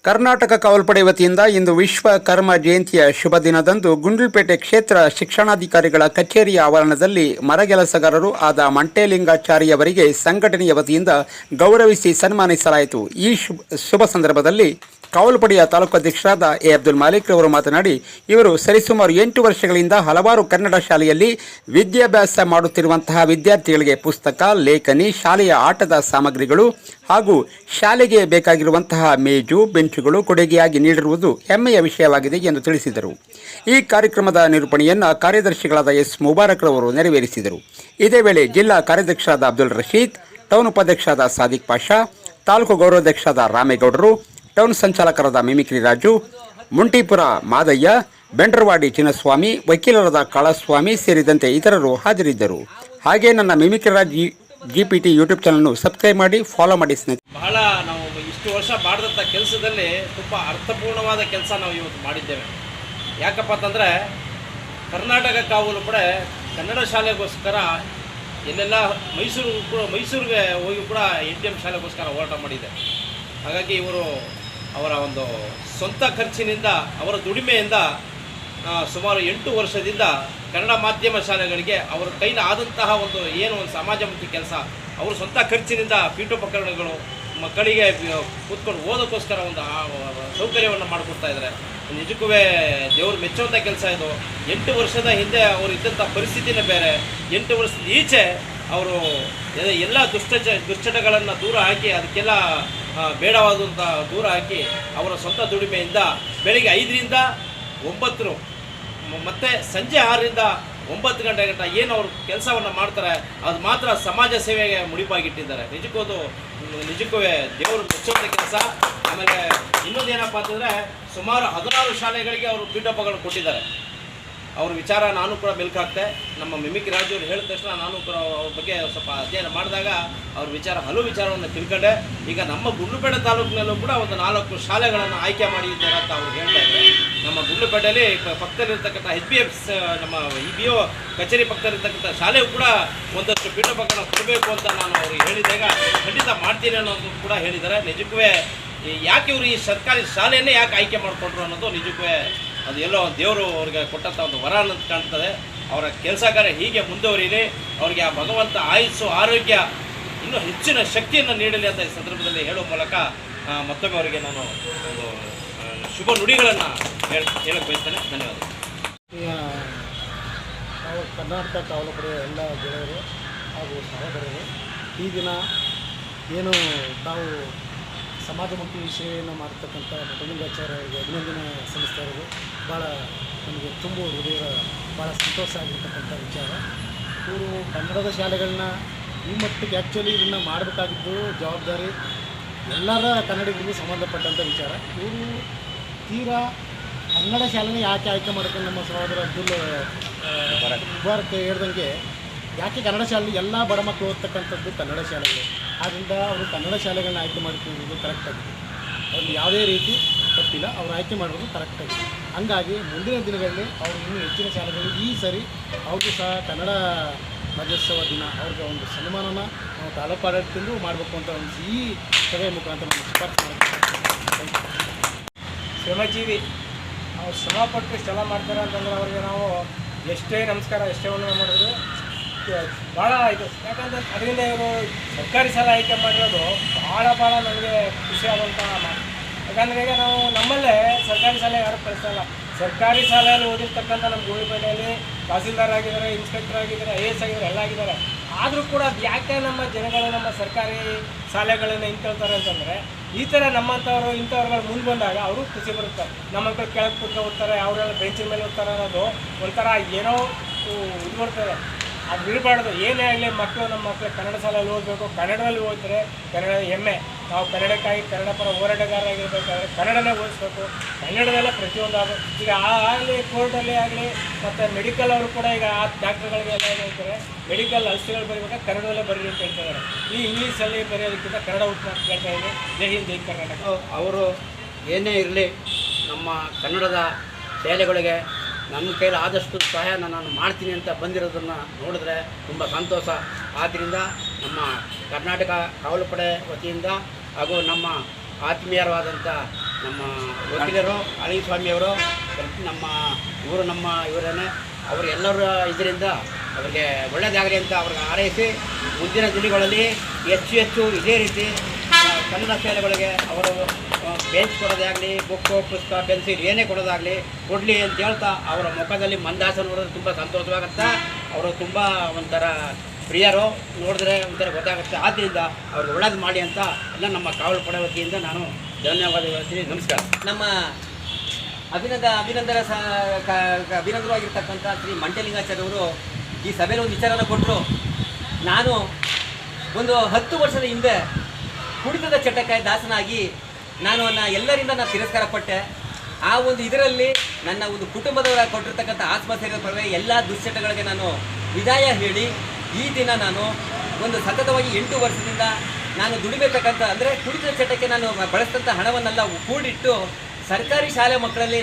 ಕರ್ನಾಟಕ ಕಾವಲ್ಪಡೆ ವತಿಯಿಂದ ಇಂದು ವಿಶ್ವ ಕರ್ಮ ಜಯಂತಿಯ ಶುಭ ದಿನದಂದು ಗುಂಡ್ಲುಪೇಟೆ ಕ್ಷೇತ್ರ ಶಿಕ್ಷಣಾಧಿಕಾರಿಗಳ ಕಚೇರಿಯ ಆವರಣದಲ್ಲಿ ಮರಗೆಲಸಗಾರರು ಆದ ಮಂಟೇಲಿಂಗಾಚಾರಿಯವರಿಗೆ ಸಂಘಟನೆಯ ವತಿಯಿಂದ ಗೌರವಿಸಿ ಸನ್ಮಾನಿಸಲಾಯಿತು. ಈ ಶುಭ ಸಂದರ್ಭದಲ್ಲಿ ಕಾವಲ್ಪಡೆಯ ತಾಲೂಕು ಅಧ್ಯಕ್ಷರಾದ ಎ ಅಬ್ದುಲ್ ಮಾಲಿಕ್ ಅವರು ಮಾತನಾಡಿ, ಇವರು ಸರಿಸುಮಾರು 8 ವರ್ಷಗಳಿಂದ ಹಲವಾರು ಕನ್ನಡ ಶಾಲೆಯಲ್ಲಿ ವಿದ್ಯಾಭ್ಯಾಸ ಮಾಡುತ್ತಿರುವಂತಹ ವಿದ್ಯಾರ್ಥಿಗಳಿಗೆ ಪುಸ್ತಕ, ಲೇಖನಿ, ಶಾಲೆಯ ಆಟದ ಸಾಮಗ್ರಿಗಳು ಹಾಗೂ ಶಾಲೆಗೆ ಬೇಕಾಗಿರುವಂತಹ ಮೇಜು, ಬೆಂಚುಗಳು ಕೊಡುಗೆಯಾಗಿ ನೀಡಿರುವುದು ಹೆಮ್ಮೆಯ ವಿಷಯವಾಗಿದೆ ಎಂದು ತಿಳಿಸಿದರು. ಈ ಕಾರ್ಯಕ್ರಮದ ನಿರೂಪಣೆಯನ್ನು ಕಾರ್ಯದರ್ಶಿಗಳಾದ ಎಸ್ ಮುಬಾರಕ್ ರವರು ನೆರವೇರಿಸಿದರು. ಇದೇ ವೇಳೆ ಜಿಲ್ಲಾ ಕಾರ್ಯಾಧ್ಯಕ್ಷರಾದ ಅಬ್ದುಲ್ ರಶೀದ್, ಟೌನ್ ಉಪಾಧ್ಯಕ್ಷರಾದ ಸಾದಿಕ್ ಪಾಷಾ, ತಾಲೂಕು ಗೌರವಾಧ್ಯಕ್ಷರಾದ ರಾಮೇಗೌಡರು, ಟೌನ್ ಸಂಚಾಲಕರಾದ ಮಿಮಿಕ್ರಿ ರಾಜು, ಮುಂಟಿಪುರ ಮಾದಯ್ಯ, ಬೆಂಡ್ರವಾಡಿ ಚಿನ್ನಸ್ವಾಮಿ, ವಕೀಲರಾದ ಕಾಳಸ್ವಾಮಿ ಸೇರಿದಂತೆ ಇತರರು ಹಾಜರಿದ್ದರು. ಹಾಗೆ ನನ್ನ ಮಿಮಿಕ್ರಿ ರಾಜ್ GPT ಯೂಟ್ಯೂಬ್ ಚಾನಲ್ನು ಸಬ್ಸ್ಕ್ರೈಬ್ ಮಾಡಿ, ಫಾಲೋ ಮಾಡಿ ಸ್ನೇಹಿತರೆ. ಬಹಳ ನಾವು ಇಷ್ಟು ವರ್ಷ ಮಾಡಿದಂಥ ಕೆಲಸದಲ್ಲಿ ತುಂಬ ಅರ್ಥಪೂರ್ಣವಾದ ಕೆಲಸ ನಾವು ಇವತ್ತು ಮಾಡಿದ್ದೇವೆ. ಯಾಕಪ್ಪ ಅಂತಂದರೆ ಕರ್ನಾಟಕ ಕಾವಲುಪಡೆ ಕನ್ನಡ ಶಾಲೆಗೋಸ್ಕರ ಎಲ್ಲೆಲ್ಲ ಮೈಸೂರಿಗೆ ಹೋಗಿ ಕೂಡ ATM ಶಾಲೆಗೋಸ್ಕರ ಹೋರಾಟ ಮಾಡಿದೆ. ಹಾಗಾಗಿ ಇವರು ಅವರ ಒಂದು ಸ್ವಂತ ಖರ್ಚಿನಿಂದ, ಅವರ ದುಡಿಮೆಯಿಂದ ಸುಮಾರು 8 ವರ್ಷದಿಂದ ಕನ್ನಡ ಮಾಧ್ಯಮ ಶಾಲೆಗಳಿಗೆ ಅವರ ಕೈಲಿ ಆದಂತಹ ಒಂದು ಸಮಾಜಮುಖಿ ಕೆಲಸ, ಅವರು ಸ್ವಂತ ಖರ್ಚಿನಿಂದ ಪೀಠೋಪಕರಣಗಳು ಮಕ್ಕಳಿಗೆ ಕೂತ್ಕೊಂಡು ಓದೋಕ್ಕೋಸ್ಕರ ಒಂದು ಸೌಕರ್ಯವನ್ನು ಮಾಡಿಕೊಡ್ತಾ ಇದ್ದಾರೆ. ನಿಜಕ್ಕೂ ದೇವರು ಮೆಚ್ಚುವಂಥ ಕೆಲಸ ಇದು. 8 ವರ್ಷದ ಹಿಂದೆ ಅವರು ಇದ್ದಂಥ ಪರಿಸ್ಥಿತಿನೇ ಬೇರೆ. 8 ವರ್ಷದ ಈಚೆ ಅವರು ಎಲ್ಲ ದುಶ್ಚಟಗಳನ್ನು ದೂರ ಹಾಕಿ, ಅದಕ್ಕೆಲ್ಲ ಬೇಡವಾದಂಥ ದೂರ ಹಾಕಿ ಅವರ ಸ್ವಂತ ದುಡಿಮೆಯಿಂದ ಬೆಳಿಗ್ಗೆ 5ರಿಂದ 9 ಮತ್ತು ಸಂಜೆ 6ರಿಂದ 9 ಗಂಟೆ ಏನು ಅವರು ಕೆಲಸವನ್ನು ಮಾಡ್ತಾರೆ, ಅದು ಮಾತ್ರ ಸಮಾಜ ಸೇವೆಗೆ ಮುಡಿಪಾಗಿಟ್ಟಿದ್ದಾರೆ. ನಿಜಕ್ಕೂ ದೇವರು ಮೆಚ್ಚುವಂಥ ಕೆಲಸ. ಆಮೇಲೆ ಇನ್ನೊಂದೇನಪ್ಪ ಅಂತಂದರೆ ಸುಮಾರು 16 ಶಾಲೆಗಳಿಗೆ ಅವರು ಪೀಠೋಪಕರಣ ಕೊಟ್ಟಿದ್ದಾರೆ. ಅವ್ರ ವಿಚಾರ ನಾನು ಕೂಡ ಮೆಲ್ಕಾಕ್ತೆ. ನಮ್ಮ ಮಿಮಿಕ್ರಿ ರಾಜು ಅವರು ಹೇಳಿದ ತಕ್ಷಣ ನಾನು ಕೂಡ ಅವ್ರ ಬಗ್ಗೆ ಸ್ವಲ್ಪ ಅಧ್ಯಯನ ಮಾಡಿದಾಗ ಅವ್ರ ಹಲವು ವಿಚಾರವನ್ನು ತಿಳ್ಕೊಂಡೆ. ಈಗ ನಮ್ಮ ಗುಂಡ್ಲುಪೇಟೆ ತಾಲೂಕಿನಲ್ಲೂ ಕೂಡ ಒಂದು 4 ಶಾಲೆಗಳನ್ನು ಆಯ್ಕೆ ಮಾಡಿದ್ದಾರೆ ಅಂತ ಅವ್ರು ಹೇಳ್ತಾ ಇದ್ದಾರೆ. ನಮ್ಮ ಗುಂಡ್ಲುಪೇಟೆಯಲ್ಲಿ ಪಕ್ಕದಲ್ಲಿರ್ತಕ್ಕಂಥ HBF ನಮ್ಮ BO ಕಚೇರಿ ಪಕ್ಕದಲ್ಲಿರ್ತಕ್ಕಂಥ ಶಾಲೆಯೂ ಕೂಡ ಒಂದಷ್ಟು ಪೀಠೋಪಕರಣ ಕೊಡಬೇಕು ಅಂತ ನಾನು ಅವ್ರಿಗೆ ಹೇಳಿದಾಗ ಖಂಡಿತ ಮಾಡ್ತೀನಿ ಅನ್ನೋದು ಕೂಡ ಹೇಳಿದ್ದಾರೆ. ನಿಜಕ್ಕೂ ಯಾಕೆ ಇವರು ಈ ಸರ್ಕಾರಿ ಶಾಲೆಯನ್ನೇ ಯಾಕೆ ಆಯ್ಕೆ ಮಾಡಿಕೊಂಡ್ರು ಅನ್ನೋದು ನಿಜಕ್ಕೂ ಅದು ಎಲ್ಲೋ ದೇವರು ಅವ್ರಿಗೆ ಕೊಟ್ಟಂಥ ಒಂದು ವರ ಅಂತ ಕಾಣ್ತದೆ. ಅವರ ಕೆಲಸ ಕಾರ್ಯ ಹೀಗೆ ಮುಂದುವರಿಯಲಿ, ಅವರಿಗೆ ಆ ಭಗವಂತ ಆಯುಸ್ಸು, ಆರೋಗ್ಯ, ಇನ್ನೂ ಹೆಚ್ಚಿನ ಶಕ್ತಿಯನ್ನು ನೀಡಲಿ ಅಂತ ಈ ಸಂದರ್ಭದಲ್ಲಿ ಹೇಳುವ ಮೂಲಕ ಮತ್ತೊಮ್ಮೆ ಅವರಿಗೆ ನಾನು ಒಂದು ಶುಭ ನುಡಿಗಳನ್ನು ಹೇಳಕ್ಕೆ ಬಯಸ್ತೇನೆ. ಧನ್ಯವಾದ. ನಾವು ಕರ್ನಾಟಕ ಕಾವಲುಪಡೆಯ ಎಲ್ಲ ಗೆಳೆಯರು ಹಾಗೂ ಸಹೋದರರು ಈ ದಿನ ಏನು ತಾವು ಸಮಾಜಮುಖಿ ಸೇವೆಯನ್ನು ಮಾಡತಕ್ಕಂಥ ಮಂಟೇಲಿಂಗಾಚಾರ್ಯ ಅವರಿಗೆ ಅಭಿನಂದನೆ ಸಲ್ಲಿಸ್ತಾ ಇರೋದು ಭಾಳ ನಮಗೆ ತುಂಬ ಹೃದಯ ಭಾಳ ಸಂತೋಷ ಆಗಿರ್ತಕ್ಕಂಥ ವಿಚಾರ. ಇವರು ಕನ್ನಡದ ಶಾಲೆಗಳನ್ನ ಈ ಮಟ್ಟಿಗೆ ಆ್ಯಕ್ಚುಲಿ ಇದನ್ನು ಮಾಡಬೇಕಾಗಿದ್ದು ಜವಾಬ್ದಾರಿ ಎಲ್ಲರ ಕನ್ನಡಿಗರಿಗೂ ಸಂಬಂಧಪಟ್ಟಂಥ ವಿಚಾರ. ಇವರು ತೀರಾ ಕನ್ನಡ ಶಾಲೆನೇ ಯಾಕೆ ಆಯ್ಕೆ ಮಾಡ್ಕೊಂಡು ನಮ್ಮ ಸಹೋದರ ಅಬ್ದುಲ್ ಮುಬಾರಕ್ ಹೇಳ್ದಂಗೆ ಯಾಕೆ ಕನ್ನಡ ಶಾಲೆ ಎಲ್ಲ ಬಡ ಮಕ್ಕಳು ಓದ್ತಕ್ಕಂಥದ್ದು ಕನ್ನಡ ಶಾಲೆಗಳು. ಆದ್ದರಿಂದ ಅವರು ಕನ್ನಡ ಶಾಲೆಗಳನ್ನ ಆಯ್ಕೆ ಮಾಡ್ಕೊಳ್ಳೋದು ಕರೆಕ್ಟಾಗಿದೆ. ಅವ್ರಿಗೆ ಯಾವುದೇ ರೀತಿ ತಪ್ಪಿಲ್ಲ, ಅವರು ಆಯ್ಕೆ ಮಾಡೋದು ಕರೆಕ್ಟಾಗಿದೆ. ಹಂಗಾಗಿ ಮುಂದಿನ ದಿನಗಳಲ್ಲಿ ಅವರು ಇನ್ನೂ ಹೆಚ್ಚಿನ ಶಾಲೆಗಳು ಈ ಸರಿ ಅವ್ರಿಗೂ ಸಹ ಕನ್ನಡ ರಾಜ್ಯೋತ್ಸವ ದಿನ ಅವ್ರಿಗೆ ಒಂದು ಸನ್ಮಾನನ ನಾವು ತಾಲೂಕು ಆಡಳಿತದಿಂದ ಮಾಡಬೇಕು ಅಂತ ಒಂದು ಈ ಸಭೆಯ ಮುಖಾಂತರ ನಾವು ಶಿಫಾರಸು ಮಾಡ್ತೀವಿ. ಶ್ರಮಜೀವಿ ಅವ್ರು ಶ್ರಮಪಟ್ಟು ಇಷ್ಟೆಲ್ಲ ಮಾಡ್ತಾರೆ ಅಂತಂದ್ರೆ ಅವ್ರಿಗೆ ನಾವು ಎಷ್ಟೇ ನಮಸ್ಕಾರ, ಎಷ್ಟೇ ವಂದನೆ ಮಾಡಿದ್ರು ಭಾಳ ಇದು. ಯಾಕಂದರೆ ಅದರಿಂದ ಇವರು ಸರ್ಕಾರಿ ಶಾಲೆ ಆಯ್ಕೆ ಮಾಡಿರೋದು ಭಾಳ ನನಗೆ ಖುಷಿಯಾದಂಥ ಮಾತು. ಯಾಕಂದರೆ ಈಗ ನಾವು ನಮ್ಮಲ್ಲೇ ಸರ್ಕಾರಿ ಶಾಲೆ ಯಾರು ಕಳಿಸಲ್ಲ. ಸರ್ಕಾರಿ ಶಾಲೆಯಲ್ಲಿ ಓದಿರ್ತಕ್ಕಂಥ ನಮ್ಮ ಗುಂಡ್ಲುಪೇಟೆಯಲ್ಲಿ ತಹಸೀಲ್ದಾರ್ ಆಗಿದ್ದಾರೆ, ಇನ್ಸ್ಪೆಕ್ಟರ್ ಆಗಿದ್ದಾರೆ, IAS ಆಗಿದ್ದಾರೆ, ಎಲ್ಲ ಆಗಿದ್ದಾರೆ. ಆದರೂ ಕೂಡ ಯಾಕೆ ನಮ್ಮ ಜನಗಳು ನಮ್ಮ ಸರ್ಕಾರಿ ಶಾಲೆಗಳನ್ನು ಹಿಂಕೊಳ್ತಾರೆ ಅಂತಂದರೆ ಈ ಥರ ನಮ್ಮಂಥವ್ರು ಇಂಥವ್ರುಗಳು ಮುಂದೆ ಬಂದಾಗ ಅವರು ಖುಷಿ ಬರುತ್ತೆ. ನಮ್ಮ ಮಕ್ಕಳು ಕೆಳಗೆ ಕೂತ್ಕೊಂಡು ಓದ್ತಾರೆ, ಅವರೆಲ್ಲ ಬೆಂಚಿನ ಮೇಲೆ ಓದ್ತಾರೆ ಅನ್ನೋದು ಒಂಥರ ಏನೋ ಇದು ಬರ್ತದೆ. ಅದು ಬಿಡಬಾರ್ದು. ಏನೇ ಆಗಲಿ ನಮ್ಮ ಮಕ್ಕಳು ಕನ್ನಡ ಶಾಲೆಯಲ್ಲಿ ಓದಬೇಕು, ಕನ್ನಡದಲ್ಲಿ ಓದಿದ್ರೆ ಕನ್ನಡ ಹೆಮ್ಮೆ. ನಾವು ಕನ್ನಡಕ್ಕಾಗಿ ಕನ್ನಡ ಪರ ಹೋರಾಟಗಾರರಾಗಿರ್ಬೇಕಾದ್ರೆ ಕನ್ನಡನೇ ಓದಿಸ್ಬೇಕು. ಕನ್ನಡದಲ್ಲೇ ಪ್ರತಿಯೊಂದು ಈಗ ಆಗಲಿ ಕೋರ್ಟಲ್ಲಿ ಆಗಲಿ ಮತ್ತು ಮೆಡಿಕಲ್ ಅವರು ಕೂಡ ಈಗ ಡಾಕ್ಟರ್ಗಳಿಗೆಲ್ಲ ಏನು ಹೇಳ್ತಾರೆ, ಮೆಡಿಕಲ್ ಔಷಧಿಗಳು ಬರೀಬೇಕಾದ್ರೆ ಕನ್ನಡದಲ್ಲೇ ಬರೀರಿ ಅಂತ ಹೇಳ್ತಿದ್ದಾರೆ. ಈ ಇಂಗ್ಲೀಷಲ್ಲಿ ಬರೆಯೋದಕ್ಕಿಂತ ಕನ್ನಡ ಉತ್ತಮ ಅಂತ ಹೇಳ್ತಾ ಇದ್ದೀನಿ. ಜೈ ಹಿಂದ್, ಜೈ ಕರ್ನಾಟಕ. ಅವರು ಏನೇ ಇರಲಿ ನಮ್ಮ ಕನ್ನಡದ ಶಾಲೆಗಳಿಗೆ ನನ್ನ ಕೈಲಿ ಆದಷ್ಟು ಸಹಾಯನ ನಾನು ಮಾಡ್ತೀನಿ ಅಂತ ಬಂದಿರೋದನ್ನು ನೋಡಿದ್ರೆ ತುಂಬ ಸಂತೋಷ. ಆದ್ದರಿಂದ ನಮ್ಮ ಕರ್ನಾಟಕ ಕಾವಲುಪಡೆ ವತಿಯಿಂದ ಹಾಗೂ ನಮ್ಮ ಆತ್ಮೀಯರಾದಂಥ ನಮ್ಮ ವಕೀಲರು ಅಳಿಸ್ವಾಮಿಯವರು ನಮ್ಮ ಇವರೇನೆ ಅವರೆಲ್ಲರ ಇದರಿಂದ ಅವರಿಗೆ ಒಳ್ಳೆಯದಾಗಲಿ ಅಂತ ಅವ್ರಿಗೆ ಹಾರೈಸಿ ಮುಂದಿನ ದಿನಗಳಲ್ಲಿ ಹೆಚ್ಚು ಇದೇ ರೀತಿ ಕನ್ನಡ ಶಾಲೆಗಳಿಗೆ ಅವರು ಬೆಂಚ್ ಕೊಡೋದಾಗಲಿ ಬುಕ್ಕು ಪುಸ್ತಕ ಪೆನ್ಸಿಲ್ ಏನೇ ಕೊಡೋದಾಗಲಿ ಕೊಡಲಿ ಅಂತ ಹೇಳ್ತಾ ಅವರ ಮುಖದಲ್ಲಿ ಮಂದಾಸನ ನೋಡಿದ್ರೆ ತುಂಬ ಸಂತೋಷವಾಗುತ್ತೆ. ಅವರು ತುಂಬ ಒಂಥರ ಪ್ರಿಯರು, ನೋಡಿದ್ರೆ ಒಂಥರ ಗೊತ್ತಾಗುತ್ತೆ. ಆದ್ದರಿಂದ ಅವ್ರಿಗೆ ಒಳ್ಳೇದು ಮಾಡಿ ಅಂತ ಎಲ್ಲ ನಮ್ಮ ಕಾವಲು ಪಡೆ ವತಿಯಿಂದ ನಾನು ಧನ್ಯವಾದ ಹೇಳ್ತೀನಿ. ನಮಸ್ಕಾರ. ನಮ್ಮ ಅಭಿನಂದರವಾಗಿರ್ತಕ್ಕಂಥ ಶ್ರೀ ಮಂಟೆಲಿಂಗಾಚಾರ್ಯವರು ಈ ಸಭೆಯಲ್ಲಿ ಒಂದು ವಿಚಾರನ ಕೊಟ್ಟರು. ನಾನು ಒಂದು 10 ವರ್ಷದ ಹಿಂದೆ ಕುಡಿತದ ಚಟಕ್ಕೆ ದಾಸನಾಗಿ ನಾನು ಎಲ್ಲರಿಂದ ತಿರಸ್ಕಾರ ಪಟ್ಟೆ. ಆ ಒಂದು ಇದರಲ್ಲಿ ನನ್ನ ಒಂದು ಕುಟುಂಬದವರ ಕೊಟ್ಟಿರ್ತಕ್ಕಂಥ ಆತ್ಮಹತ್ಯೆ ಪರವಾಗಿ ಎಲ್ಲ ದುಶ್ಚಟಗಳಿಗೆ ನಾನು ವಿದಾಯ ಹೇಳಿ ಈ ದಿನ ನಾನು ಒಂದು ಸತತವಾಗಿ 8 ವರ್ಷದಿಂದ ನಾನು ದುಡಿಬೇಕಂತ ಅಂದರೆ ಕುಡಿತದ ಚಟಕ್ಕೆ ನಾನು ಬಳಸಿದಂಥ ಹಣವನ್ನೆಲ್ಲ ಕೂಡಿಟ್ಟು ಸರ್ಕಾರಿ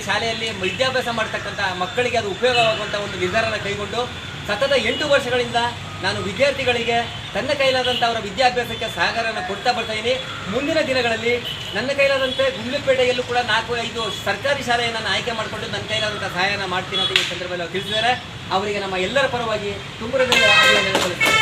ಶಾಲೆಯಲ್ಲಿ ವಿದ್ಯಾಭ್ಯಾಸ ಮಾಡ್ತಕ್ಕಂಥ ಮಕ್ಕಳಿಗೆ ಅದು ಉಪಯೋಗವಾಗುವಂಥ ಒಂದು ನಿರ್ಧಾರನ ಕೈಗೊಂಡು ಸತತ 8 ವರ್ಷಗಳಿಂದ ನಾನು ವಿದ್ಯಾರ್ಥಿಗಳಿಗೆ ತನ್ನ ಕೈಲಾದಂಥ ಅವರ ವಿದ್ಯಾಭ್ಯಾಸಕ್ಕೆ ಸಹಕಾರನ ಕೊಡ್ತಾ ಬರ್ತಾಯಿದ್ದೀನಿ. ಮುಂದಿನ ದಿನಗಳಲ್ಲಿ ನನ್ನ ಕೈಲಾದಂತೆ ಗುಂಡ್ಲುಪೇಟೆಯಲ್ಲೂ ಕೂಡ 4-5 ಸರ್ಕಾರಿ ಶಾಲೆಯನ್ನು ನಾನು ಆಯ್ಕೆ ಮಾಡಿಕೊಂಡು ನನ್ನ ಕೈಲಾದಂಥ ಸಹಾಯನ ಮಾಡ್ತೀನಿ ಅಂತ ಈ ಸಂದರ್ಭದಲ್ಲಿ ತಿಳಿಸಿದ್ದಾರೆ. ಅವರಿಗೆ ನಮ್ಮ ಎಲ್ಲರ ಪರವಾಗಿ ತುಂಬ ಅಭಿನಂದನೆ ಸಲ್ಲಿಸ್ತಾರೆ.